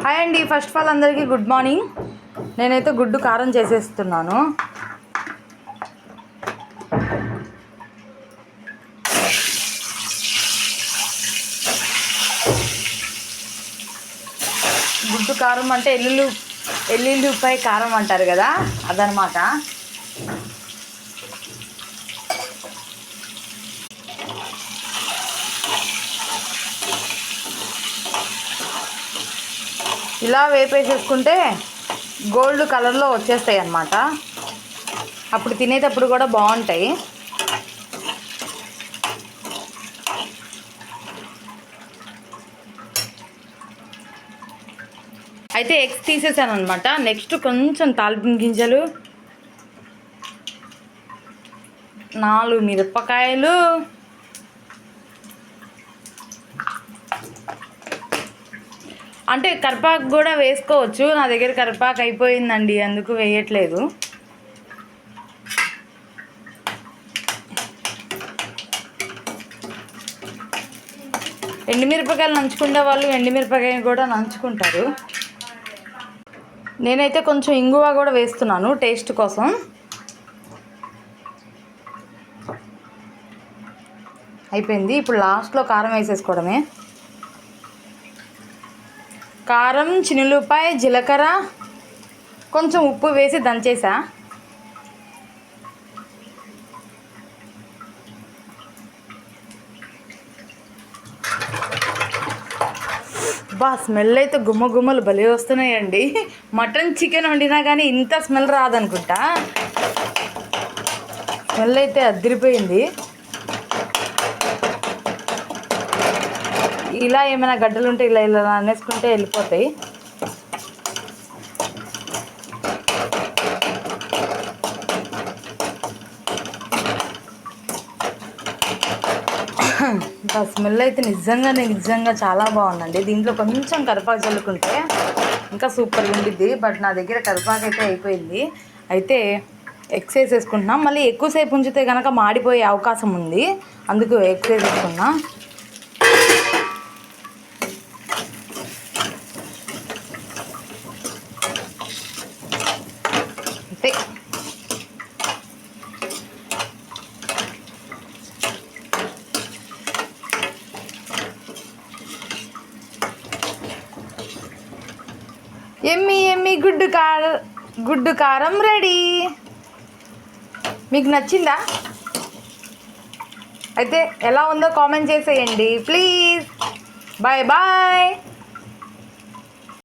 Hi అండి, first of all అందరికీ good morning. నేనైతే గుడ్డు కారం చేసేస్తున్నాను. గుడ్డు కారం అంటే ఎల్లుల్లిపాయ కారం అంటారు కదా, అదనమాట. ఇలా వేపేసేసుకుంటే గోల్డ్ కలర్లో వచ్చేస్తాయి అన్నమాట. అప్పుడు తినేటప్పుడు కూడా బాగుంటాయి. అయితే ఎగ్స్ తీసేసాను అనమాట. నెక్స్ట్ కొంచెం తాలింపు గింజలు, 4 మిరపకాయలు, అంటే కరివేపాకు కూడా వేసుకోవచ్చు. నా దగ్గర కరివేపాకు అయిపోయిందండి, అందుకు వేయట్లేదు. ఎండుమిరపకాయలు నంచుకునే వాళ్ళు ఎండుమిరపకాయలు కూడా నంచుకుంటారు. నేనైతే కొంచెం ఇంగువ కూడా వేస్తున్నాను టేస్ట్ కోసం. అయిపోయింది. ఇప్పుడు లాస్ట్లో కారం వేసేసుకోవడమే. కారం, చిన్నులపాయ, జీలకర్ర, కొంచెం ఉప్పు వేసి దంచేసా. స్మెల్ అయితే గుమ్మలు భలే వస్తున్నాయండి. మటన్, చికెన్ వండినా కానీ ఇంత స్మెల్ రాదనుకుంటా. స్మెల్ అయితే అదిరిపోయింది. ఇలా ఏమైనా గడ్డలు ఉంటే ఇలా అనేసుకుంటే వెళ్ళిపోతాయి. స్మెల్ అయితే నిజంగా చాలా బాగుందండి. దీంట్లో కొంచెం కరివేపాకు చల్లుకుంటే ఇంకా సూపర్గా ఉండిద్ది. బట్ నా దగ్గర కరివేపాకు అయితే అయిపోయింది. అయితే ఎగ్స్ వేసేసుకుంటున్నాం. మళ్ళీ ఎక్కువసేపు ఉంచితే కనుక మాడిపోయే అవకాశం ఉంది, అందుకు ఎగ్స్ వేసేసుకున్నా. అంతే. ఎమ్మి గుడ్డు కారం రెడీ. మీకు నచ్చిందా? అయితే ఎలా ఉందో కామెంట్ చేసేయండి ప్లీజ్. బాయ్.